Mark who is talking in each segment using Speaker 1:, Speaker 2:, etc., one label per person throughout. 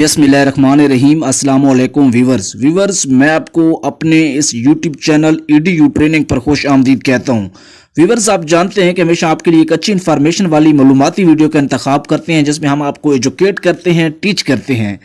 Speaker 1: बिस्मिल्लाहिर्रहमानिर्रहीम। अस्सलाम वालेकुम व्यूवर्स, मैं आपको अपने इस यूट्यूब चैनल EDU ट्रेनिंग पर खुश आमदीद कहता हूँ। व्यूवर्स, आप जानते हैं कि हमेशा आपके लिए एक अच्छी इन्फॉर्मेशन वाली मालूमाती वीडियो का इंतखाब करते हैं जिसमें हम आपको एजुकेट करते हैं, टीच करते हैं।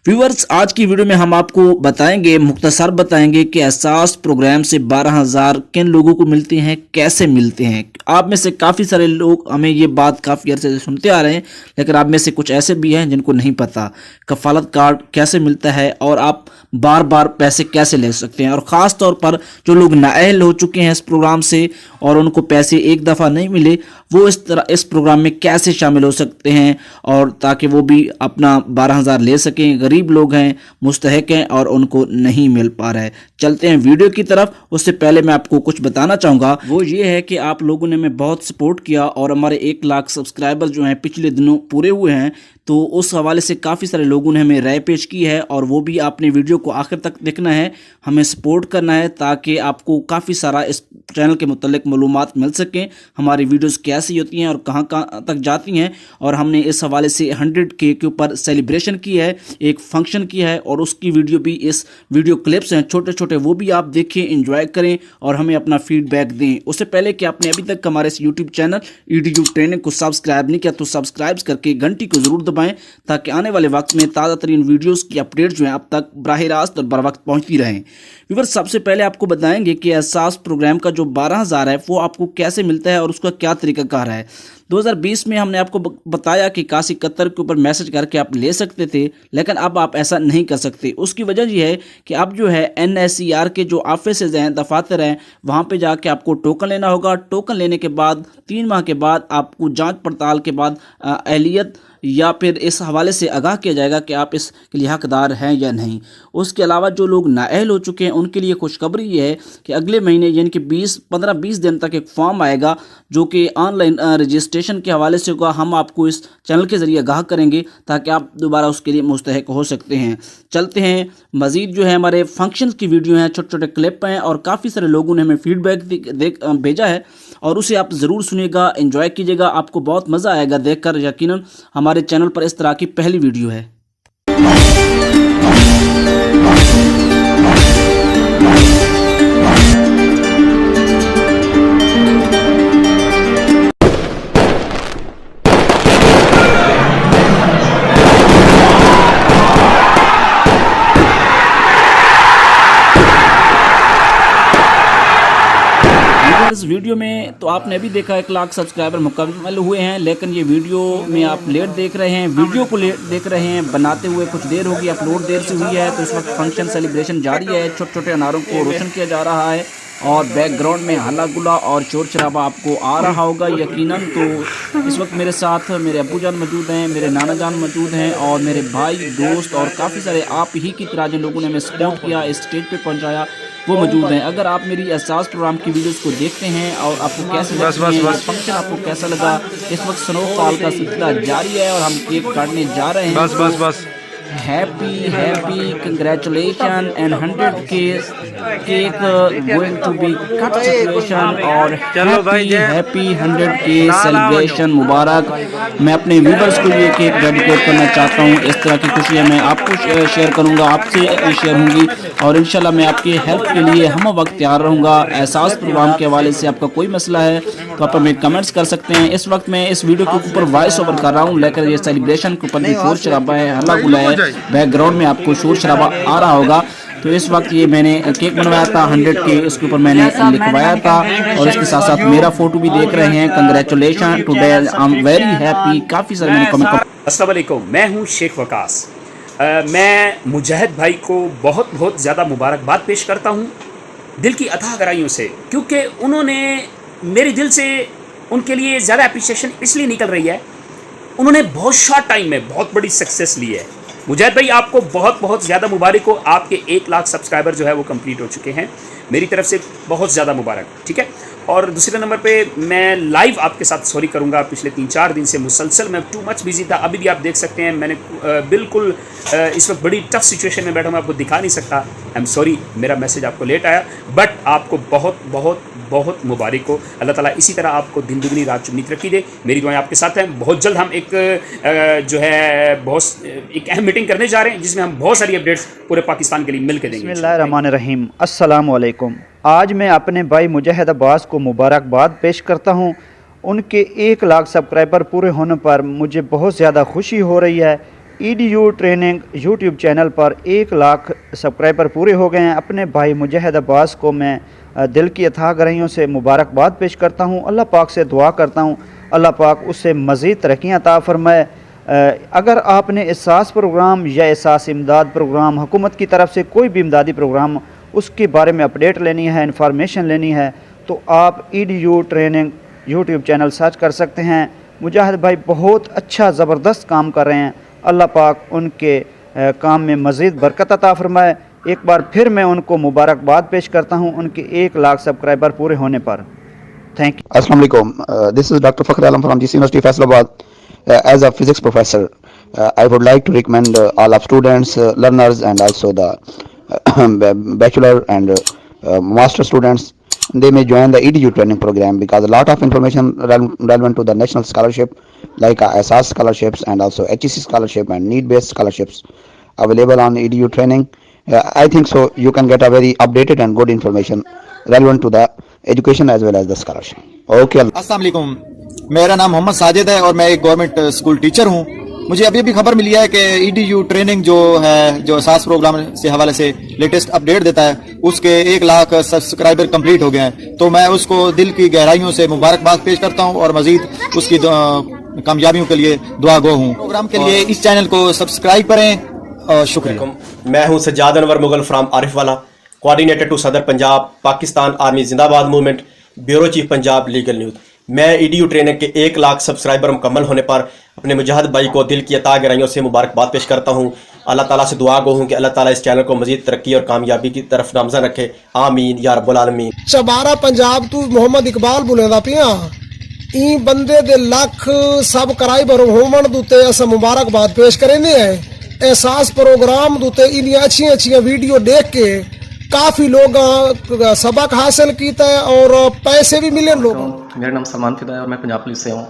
Speaker 1: व्यूवर्स, आज की वीडियो में हम आपको बताएंगे, मुख्तसर बताएंगे कि एहसास प्रोग्राम से 12,000 किन लोगों को मिलते हैं, कैसे मिलते हैं। आप में से काफ़ी सारे लोग हमें ये बात काफ़ी अरसे से सुनते आ रहे हैं, लेकिन आप में से कुछ ऐसे भी हैं जिनको नहीं पता कफ़ालत कार्ड कैसे मिलता है और आप बार बार पैसे कैसे ले सकते हैं। और ख़ास तौर पर जो लोग नाअहल हो चुके हैं इस प्रोग्राम से और उनको पैसे एक दफ़ा नहीं मिले, वो इस प्रोग्राम में कैसे शामिल हो सकते हैं और ताकि वो भी अपना 12,000 ले सकें। गरीब लोग हैं, मुस्तहक हैं और उनको नहीं मिल पा रहा है। चलते हैं वीडियो की तरफ। उससे पहले मैं आपको कुछ बताना चाहूँगा, वो ये है कि आप लोगों ने हमें बहुत सपोर्ट किया और हमारे 1 लाख सब्सक्राइबर जो हैं पिछले दिनों पूरे हुए हैं, तो उस हवाले से काफ़ी सारे लोगों ने हमें राय पेश की है और वो भी आपने वीडियो को आखिर तक देखना है, हमें सपोर्ट करना है ताकि आपको काफ़ी सारा इस चैनल के मुतल्लिक मालूमात मिल सकें, हमारी वीडियोस कैसी होती हैं और कहाँ कहाँ तक जाती हैं। और हमने इस हवाले से 100K के ऊपर सेलिब्रेशन की है, एक फंक्शन किया है और उसकी वीडियो भी, इस वीडियो क्लिप्स हैं छोटे छोटे, वो भी आप देखें, इंजॉय करें और हमें अपना फीडबैक दें। उससे पहले कि आपने अभी तक हमारे इस यूट्यूब चैनल EDU ट्रेनिंग को सब्सक्राइब नहीं किया तो सब्सक्राइब करके घंटी को ज़रूर दबाएं ताकि आने वाले वक्त में ताज़ा तरीन वीडियोज़ की अपडेट जो है आप तक बराह रास्त और बर वक्त पहुँचती रहें। व्यूअर्स, सबसे पहले आपको बताएंगे कि एहसास प्रोग्राम का जो 12,000 है वो आपको कैसे मिलता है और उसका क्या तरीकाकार है। 2020 में हमने आपको बताया कि काशी कतर के ऊपर मैसेज करके आप ले सकते थे, लेकिन अब आप ऐसा नहीं कर सकते। उसकी वजह यह है कि अब जो है NSER के जो ऑफिसेज हैं, दफातर हैं, वहाँ पे जाके आपको टोकन लेना होगा। टोकन लेने के बाद 3 माह के बाद आपको जांच पड़ताल के बाद अहलियत या फिर इस हवाले से आगाह किया जाएगा कि आप इसके लिए हकदार हैं या नहीं। उसके अलावा जो लोग नाअहल हो चुके हैं उनके लिए खुशखबरी ये है कि अगले महीने यानी कि 15-20 दिन तक एक फॉर्म आएगा जो कि ऑनलाइन रजिस्ट्रेशन के हवाले से होगा। हम आपको इस चैनल के ज़रिए आगाह करेंगे ताकि आप दोबारा उसके लिए मुस्तहक हो सकते हैं। चलते हैं, मज़ीद जो है हमारे फंक्शंस की वीडियो हैं, छोटे छोटे क्लिप हैं और काफ़ी सारे लोगों ने हमें फीडबैक भेजा है और उसे आप ज़रूर सुनिएगा, एंजॉय कीजिएगा, आपको बहुत मज़ा आएगा देखकर। यकीनन हमारे चैनल पर इस तरह की पहली वीडियो है। इस वीडियो में तो आपने अभी देखा 1 लाख सब्सक्राइबर मुकम्मल हुए हैं, लेकिन ये वीडियो में आप लेट देख रहे हैं, वीडियो को लेट देख रहे हैं, बनाते हुए कुछ देर होगी, अपलोड देर से हुई है। तो इस वक्त फंक्शन सेलिब्रेशन जारी है, छोटे छोटे अनारों को रोशन किया जा रहा है और बैकग्राउंड में हल्ला गुल्ला और शोर शराबा आपको आ रहा होगा यकीनन। तो इस वक्त मेरे साथ मेरे अब्बू जान मौजूद हैं, मेरे नाना जान मौजूद हैं और मेरे भाई, दोस्त और काफ़ी सारे आप ही की तरह जिन लोगों ने हमें सपोर्ट किया, इस स्टेज पे पहुंचाया, वो मौजूद हैं। अगर आप मेरी एहसास प्रोग्राम की वीडियोस को देखते हैं और आपको कैसे फंक्शन आपको कैसा लगा, इस वक्त स्नोफॉल का सिलसिला जारी है और हम केक काटने जा रहे हैं। Happy congratulation and 100K cake going to be cut situation और हैप्पी 100K सेलिब्रेशन मुबारक। मैं अपने व्यूवर्स को ये केक डेडिकेट करना चाहता हूँ। इस तरह की खुशियाँ मैं आपको शेयर करूँगा, आपसे शेयर होंगी और इंशाल्लाह मैं आपकी हेल्प के लिए हम वक्त तैयार रहूँगा। एहसास प्रोग्राम के हवाले से आपका कोई मसला है तो आप हमें कमेंट्स कर सकते हैं। इस वक्त मैं इस वीडियो के ऊपर वॉइस ओवर कर रहा हूँ, लेकर ये सेलिब्रेशन के ऊपर भी शोर शराबा है, हल्ला गुल्ला है, बैकग्राउंड में आपको शोर शराबा आ रहा होगा। तो इस वक्त ये मैंने केक बनवाया था 100K, उसके ऊपर मैंने लिखवाया था और इसके साथ साथ मेरा फोटो भी देख रहे हैं। Congratulation today, I am very happy. काफ़ी सारे मैंने कमेंट।
Speaker 2: अस्सलाम वालेकुम, मैं हूँ शेख वकास। मैं मुजाहिद भाई को बहुत बहुत ज़्यादा मुबारकबाद पेश करता हूँ दिल की अथाह गहराइयों से, क्योंकि उन्होंने मेरे दिल से उनके लिए ज़्यादा अप्रिसिएशन इसलिए निकल रही है, उन्होंने बहुत शॉर्ट टाइम में बहुत बड़ी सक्सेस ली है। मुजाहिद भाई, आपको बहुत बहुत ज़्यादा मुबारक हो। आपके 1 लाख सब्सक्राइबर जो है वो कंप्लीट हो चुके हैं, मेरी तरफ से बहुत ज़्यादा मुबारक, ठीक है। और दूसरे नंबर पे मैं लाइव आपके साथ सॉरी करूँगा, पिछले 3-4 दिन से मुसलसल मैं टू मच बिजी था। अभी भी आप देख सकते हैं मैंने बिल्कुल इस वक्त बड़ी टफ सिचुएशन में बैठा, मैं आपको दिखा नहीं सकता। आई एम सॉरी, मेरा मैसेज आपको लेट आया, बट आपको बहुत बहुत बहुत मुबारक हो। अल्लाह ताला इसी तरह आपको दिन दुगनी रात चुगनी तरक्की दे। मेरी दुआएं आपके साथ हैं। बहुत जल्द हम एक जो है बहुत एक अहम मीटिंग करने जा रहे हैं जिसमें हम बहुत सारी अपडेट्स पूरे पाकिस्तान के लिए मिल के देंगे।
Speaker 3: बिस्मिल्लाहिर्रहमानिर्रहीम। अस्सलाम वालेकुम। आज मैं अपने भाई मुजाहिद अब्बास को मुबारकबाद पेश करता हूँ। उनके 1 लाख सब्सक्राइबर पूरे होने पर मुझे बहुत ज़्यादा खुशी हो रही है। EDU ट्रेनिंग यूट्यूब चैनल पर 1 लाख सब्सक्राइबर पूरे हो गए हैं। अपने भाई मुजाहिद अब्बास को मैं दिल की अथाह गहराइयों से मुबारकबाद पेश करता हूँ। अल्लाह पाक से दुआ करता हूँ अल्लाह पाक उससे मज़ीद तरक्कियाँ अता फरमाए। अगर आपने एहसास प्रोग्राम या एहसास इमदाद प्रोग्राम हुकूमत की तरफ से कोई भी इमदादी प्रोग्राम उसके बारे में अपडेट लेनी है, इन्फॉर्मेशन लेनी है, तो आप EDU training YouTube channel search कर सकते हैं। मुजाहिद भाई बहुत अच्छा ज़बरदस्त काम कर रहे हैं। अल्लाह पाक उनके काम में मज़ीद बरकत अता फरमाए। एक बार फिर मैं उनको मुबारकबाद पेश करता हूं उनके 1 लाख सब्सक्राइबर पूरे होने पर। Thank you.
Speaker 4: Assalamu alaikum. This is Dr. Fakhr Alam from GC University Faisalabad. As a physics professor, I would like to recommend all of students, learners, and also the bachelor and master students. They may join the EDU training program because a lot of information relevant to the national scholarship, like SAS scholarships and also HEC scholarship and need-based scholarships, available on EDU training. I think so. You can get a very updated and good information relevant to the education as well as the scholarship. Okay.
Speaker 5: अस्सलाम वालेकुम। मेरा नाम मोहम्मद साजिद है और मैं एक government school teacher हूँ। मुझे अभी भी खबर मिली है कि EDU ट्रेनिंग जो है, जो SAS प्रोग्राम से हवाले से लेटेस्ट अपडेट देता है, उसके 1 लाख सब्सक्राइबर कंप्लीट हो गए हैं। तो मैं उसको दिल की गहराइयों से मुबारकबाद पेश करता हूँ और मजीद उसकी कामयाबियों के लिए दुआ गो हूँ। प्रोग्राम के लिए इस चैनल को सब्सक्राइब करें। शुक्रिया।
Speaker 6: मैं हूं सज्जाद अनवर मुगल फ्राम आरिफ वाला, कोऑर्डिनेटर टू सदर पंजाब पाकिस्तान आर्मी जिंदाबाद movement, bureau chief Punjab legal news. मैं EDU ट्रेनिंग के 1 लाख सब्सक्राइबर मुकम्मल होने पर अपने मुजाहिद भाई को दिल की अता गहराइयों से मुबारकबाद पेश करता हूं। अल्लाह ताला से दुआ गो हूं कि अल्लाह ताला इस चैनल को मजीद तरक्की और कामयाबी की तरफ नामज़द रखे। आमीन या रब्बुल आलमीन।
Speaker 7: चबारा पंजाब तू मोहम्मद इकबाल बुलेदा पिया ई बंदे दे लाख सब्सक्राइबर होवन दुते अस मुबारकबाद पेश करेंदे हैं। एहसास प्रोग्राम दुते इन अच्छी वीडियो देख के काफी लोग सबक हासिल किया है और पैसे भी मिले लोगों।
Speaker 8: मेरा नाम सलमान फिदा है और मैं पंजाब पुलिस से हूँ।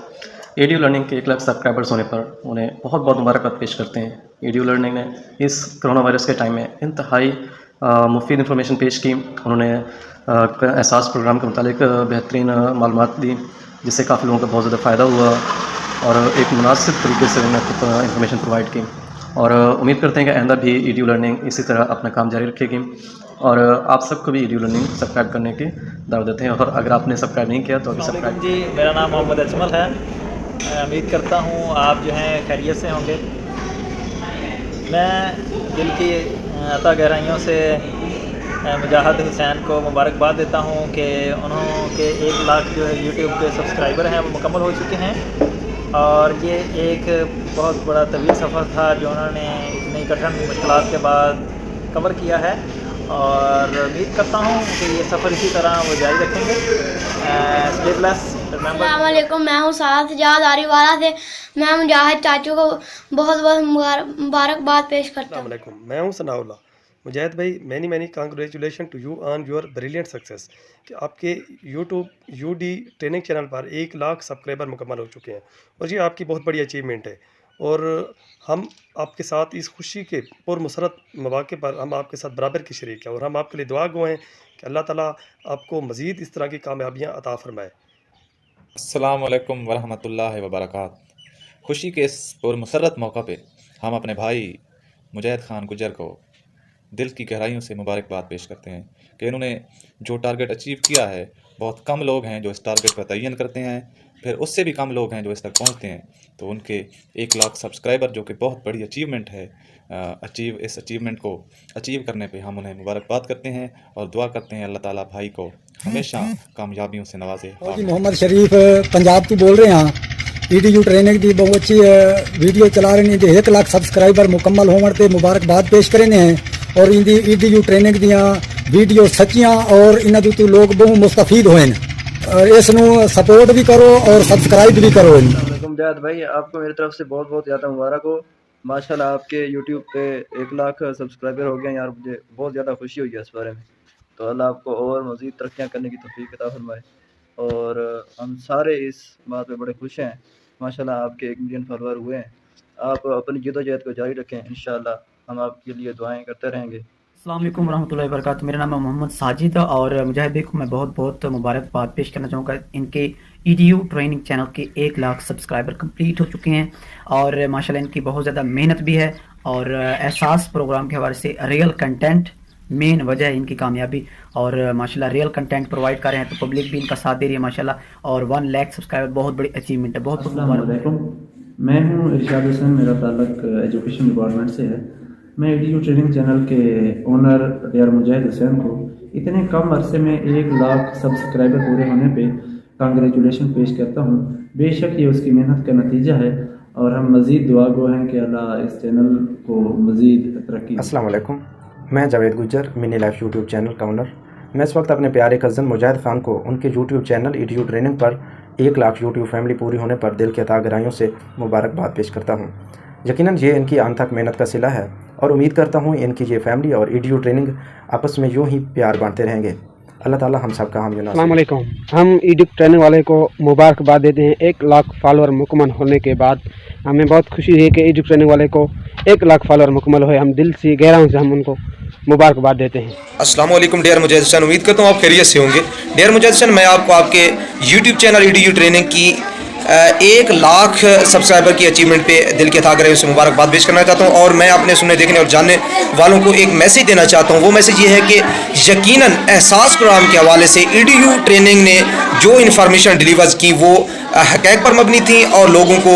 Speaker 8: EDU लर्निंग के 1 लाख सब्सक्राइबर्स होने पर उन्हें बहुत बहुत मुबारकबाद पेश करते हैं। EDU लर्निंग ने इस कोरोना वायरस के टाइम में इंतहाई मुफीद इंफॉर्मेशन पेश की। उन्होंने एहसास प्रोग्राम के मुतालिक बेहतरीन मालूमात दी जिससे काफ़ी लोगों का बहुत ज़्यादा फ़ायदा हुआ और एक मुनासिब तरीके से उन्हें इंफॉर्मेशन प्रोवाइड की। और उम्मीद करते हैं कि आइंदा भी EDU लर्निंग इसी तरह अपना काम जारी रखेगी। और आप सबको भी EDU लर्निंग सब्सक्राइब करने की दावत देते हैं और अगर आपने सब्सक्राइब नहीं किया तो अभी सब्सक्राइब।
Speaker 9: जी, मेरा नाम मोहम्मद अजमल है। उम्मीद करता हूँ आप जो हैं खैरियत से होंगे। मैं दिल की अता गहराइयों से मुजाहिद हुसैन को मुबारकबाद देता हूँ कि उन्होंने 1 लाख जो है यूट्यूब के सब्सक्राइबर हैं वो मुकम्मल हो चुके हैं। और ये एक बहुत बड़ा तवील सफ़र था जो उन्होंने इतनी कठिन मुश्किलात के बाद कवर किया है और उम्मीद करता हूँ कि ये सफ़र इसी तरह वो जारी रखेंगे। Stay blessed.
Speaker 10: अस्सलाम वालेकुम। मैं हूँ सज्जाद आरिवाला से। मैं मुजाहिद चाचू को बहुत बहुत मुबारकबाद पेश करता हूँ।
Speaker 11: मैं हूँ सनाउल्लाह। मुजाहिद भाई, many congratulation to you on your brilliant success कि आपके यूट्यूब UD ट्रेनिंग चैनल पर 1 लाख सब्सक्राइबर मुकम्मल हो चुके हैं और ये आपकी बहुत बड़ी अचीवमेंट है। और हम आपके साथ इस खुशी के पुरमसरत मौके पर हम आपके साथ बराबर की शरीक हैं और हम आपके लिए दुआ गो हैं कि अल्लाह ताला आपको मज़ीद इस तरह की कामयाबियाँ अता फरमाए।
Speaker 12: अस्सलाम वालेकुम वरहमतुल्लाहि वबरकातुहू। खुशी के इस पुरमसरत मौका पे हम अपने भाई मुजाहिद खान गुजर को दिल की गहराइयों से मुबारकबाद पेश करते हैं कि इन्होंने जो टारगेट अचीव किया है, बहुत कम लोग हैं जो इस टारगेट का तयन करते हैं, फिर उससे भी कम लोग हैं जो इस तक पहुंचते हैं। तो उनके 1 लाख सब्सक्राइबर जो कि बहुत बड़ी अचीवमेंट है, इस अचीवमेंट को अचीव करने पे हम उन्हें मुबारकबाद करते हैं और दुआ करते हैं अल्लाह ताला भाई को हमेशा कामयाबियों से नवाजे।
Speaker 13: मोहम्मद शरीफ पंजाब तो बोल रहे हैं। EDU ट्रेनिंग की बहुत अच्छी वीडियो चला रहे हैं। 1 लाख सब्सक्राइबर मुकम्मल होने पर मुबारकबाद पेश करें हैं और इन EDU ट्रेनिंग दियाँ वीडियो सच्चियाँ और इन्हों तो लोग बहुत मुस्तफीद होए। इसनू सपोर्ट भी करो और सब्सक्राइब भी करो।
Speaker 8: मुजाहिद भाई, आपको मेरी तरफ से बहुत बहुत ज़्यादा मुबारक हो। माशाल्लाह आपके यूट्यूब पे 1 लाख सब्सक्राइबर हो गए यार, मुझे बहुत ज़्यादा खुशी हुई है इस बारे में। तो अल्लाह आपको और मज़ीद तरक्कियाँ करने की तौफीक अता फरमाए, और हम सारे इस बात पे बड़े खुश हैं। माशाल्लाह आपके 1 मिलियन फॉलोअर हुए हैं। आप अपनी जद्दोजहद को जारी रखें, इंशाअल्लाह हम आपके लिए दुआएं करते रहेंगे।
Speaker 14: अस्सलाम वालेकुम वरहमतुल्लाहि वबरकातुहू। मेरा नाम है मोहम्मद साजिद और मुजाहिद भाई को मैं बहुत बहुत मुबारकबाद पेश करना चाहूँगा। इनके EDU ट्रेनिंग चैनल के 1 लाख सब्सक्राइबर कंप्लीट हो चुके हैं और माशाल्लाह इनकी बहुत ज़्यादा मेहनत भी है और एहसास प्रोग्राम के हवाले से रियल कंटेंट मेन वजह है इनकी कामयाबी, और माशाल्लाह रियल कंटेंट प्रोवाइड कर रहे हैं तो पब्लिक भी इनका साथ दे रही है माशाल्लाह। और 1 लाख सब्सक्राइबर बहुत बड़ी अचीवमेंट है। बहुत बहुत मुबारक।
Speaker 15: मैं हूँ इरशाद हुसैन, मेरा ताल्लुक एजुकेशन डिपार्टमेंट से है। मैं EDU ट्रेनिंग चैनल के ओनर डियर मुजाहिद हुसैन को इतने कम अरसे में 1 लाख सब्सक्राइबर पूरे होने पे कांग्रेचुलेशन पेश करता हूँ। बेशक ये उसकी मेहनत का नतीजा है और हम मज़ीद दुआ गो हैं कि अल्लाह इस चैनल को मज़ीद तरक्की।
Speaker 16: अस्सलाम वालेकुम, मैं Javed Gujjar, mini life YouTube channel का ओनर। मैं इस वक्त अपने प्यारे कज़न मुजाहिद ख़ान को उनके यूट्यूब चैनल EDU ट्रेनिंग पर 1 लाख यूट्यूब फैमिली पूरी होने पर दिल की अता गहराइयों से मुबारकबाद पेश करता हूँ। यकीनन ये इनकी अनथक मेहनत का सिला है और उम्मीद करता हूँ इनकी ये फैमिली और EDU ट्रेनिंग आपस में यूँ ही प्यार बांटते रहेंगे। अल्लाह ताला हम सब का हम यूनास।
Speaker 17: अस्सलाम वालेकुम, हम EDU ट्रेनिंग वाले को मुबारकबाद देते हैं 1 लाख फॉलोअर मुकम्मल होने के बाद। हमें बहुत खुशी है कि EDU ट्रेनिंग वाले को 1 लाख फॉलोअर मुकम्मल हुए। हम दिल से गहराइयों से हम उनको मुबारकबाद देते हैं।
Speaker 18: अस्सलाम वालेकुम डियर मुजाहिद हुसैन, उम्मीद करता हूँ आप खैरियत से होंगे। डियर मुजाहिद हुसैन, मैं आपको आपके यूट्यूब चैनल EDU ट्रेनिंग की 1 लाख सब्सक्राइबर की अचीवमेंट पे दिल के अता गहराइयों से मुबारकबाद पेश करना चाहता हूँ। और मैं अपने सुनने देखने और जानने वालों को एक मैसेज देना चाहता हूँ। वो मैसेज ये है कि यकीनन एहसास प्रोग्राम के हवाले से EDU ट्रेनिंग ने जो इन्फॉर्मेशन डिलीवर की वो हक़ाइक़ पर मबनी थी और लोगों को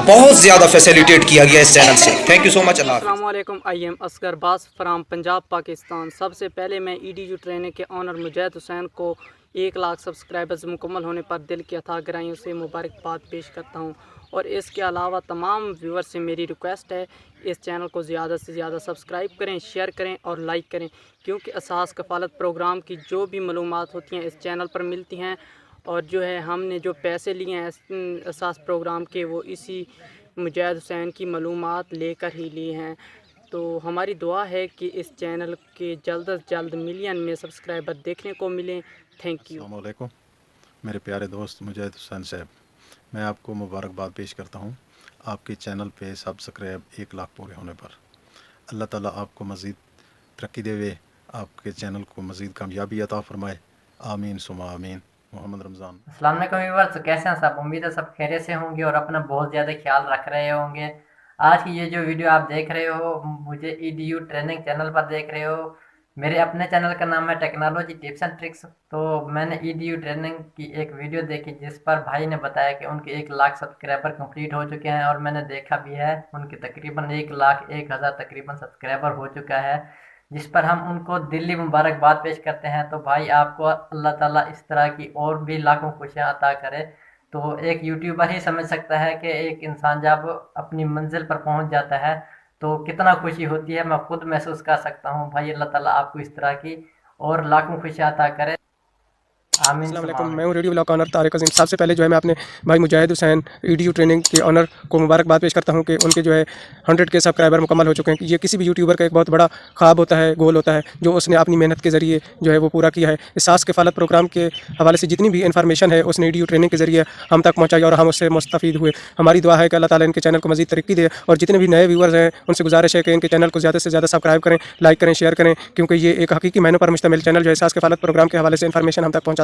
Speaker 18: बहुत ज़्यादा फैसिलिटेट किया गया इस चैनल से। Thank you so much.
Speaker 19: अस्सलाम वालेकुम, आई एम असगर बास फ्राम पंजाब पाकिस्तान। सबसे पहले मैं EDU ट्रेनिंग के ऑनर मुजाहिद हुसैन को 1 लाख सब्सक्राइबर्स मुकम्मल होने पर दिल की अथा गहराइयों से मुबारकबाद पेश करता हूँ। और इसके अलावा तमाम व्यूअर्स से मेरी रिक्वेस्ट है इस चैनल को ज़्यादा से ज़्यादा सब्सक्राइब करें, शेयर करें और लाइक करें, क्योंकि असास कफ़ालत प्रोग्राम की जो भी मालूमात होती हैं इस चैनल पर मिलती हैं। और जो है हमने जो पैसे लिए हैं असास प्रोग्राम के वो इसी मुजाहिद हुसैन की मालूमात लेकर ही लिए हैं। तो हमारी दुआ है कि इस चैनल के जल्द से जल्द मिलियन में सब्सक्राइबर देखने को मिलें। Thank you.
Speaker 20: अस्सलाम वालेकुम मेरे प्यारे दोस्त मुजाहिद हुसैन साहब, मैं आपको मुबारकबाद पेश करता हूँ आपके चैनल पे सब्सक्राइब 1 लाख पूरे होने पर। अल्लाह ताला आपको मज़ीद तरक्की देवे, आपके चैनल को मज़ीद कामयाबी अता फरमाए। आमीन सुमा आमीन। मोहम्मद रमज़ान।
Speaker 21: अस्सलाम वालेकुम व्यूअर्स, कैसे हैं सब? उम्मीद है सब खैरियत से होंगे और अपना बहुत ज़्यादा ख्याल रख रहे होंगे। आज की ये जो वीडियो आप देख रहे हो मुझे EDU ट्रेनिंग चैनल पर देख रहे हो। मेरे अपने चैनल का नाम है टेक्नोलॉजी टिप्स एंड ट्रिक्स। तो मैंने EDU ट्रेनिंग की एक वीडियो देखी जिस पर भाई ने बताया कि उनके 1 लाख सब्सक्राइबर कंप्लीट हो चुके हैं, और मैंने देखा भी है उनके तकरीबन 1,01,000 तकरीबन सब्सक्राइबर हो चुका है, जिस पर हम उनको दिली मुबारकबाद पेश करते हैं। तो भाई आपको अल्लाह ताला इस तरह की और भी लाखों खुशियाँ अता करे। तो एक यूट्यूबर ही समझ सकता है कि एक इंसान जब अपनी मंजिल पर पहुंच जाता है तो कितना खुशी होती है। मैं खुद महसूस कर सकता हूं। भाई अल्लाह ताला आपको इस तरह की और लाखों खुशियाँ अता करे।
Speaker 11: अस्सलाम वालेकुम, मैं हूँ रेडियो ब्लॉग का ऑनर तारिक अज़ीम। सबसे पहले जो है मैं अपने भाई मुजाहिद हुसैन EDU ट्रेनिंग के ऑनर को मुबारकबाद पेश करता हूँ कि उनके जो है 100 के सब्सक्राइबर मुकम्मल हो चुके हैं। ये किसी भी यूट्यूबर का एक बहुत बड़ा ख्वाब होता है, गोल होता है, जो उसने अपनी मेहनत के ज़रिए जो है वो पूरा किया है। एहसास कफ़ालत प्रोग्राम के हवाले से जितनी भी इन्फॉर्मेशन है उसने EDU ट्रेनिंग के ज़रिए हम तक पहुँचाई और हम उससे मुस्तफ़ीद हुए। हमारी दुआ है कि अल्लाह ताला इनके चैनल को मज़ीद तरक्की दे, और जितने भी नए व्यूअर्स हैं उनसे गुजारिश है कि इनके चैनल को ज़्यादा से ज़्यादा सब्सक्राइब करें, लाइक करें, शेयर करें, क्योंकि ये एक हकीकी मायनों पर मुश्तमिल चैनल जो एहसास कफ़ालत प्रोग्राम के हवाले से इन्फॉर्मेशन हम तक पहुँचाता है।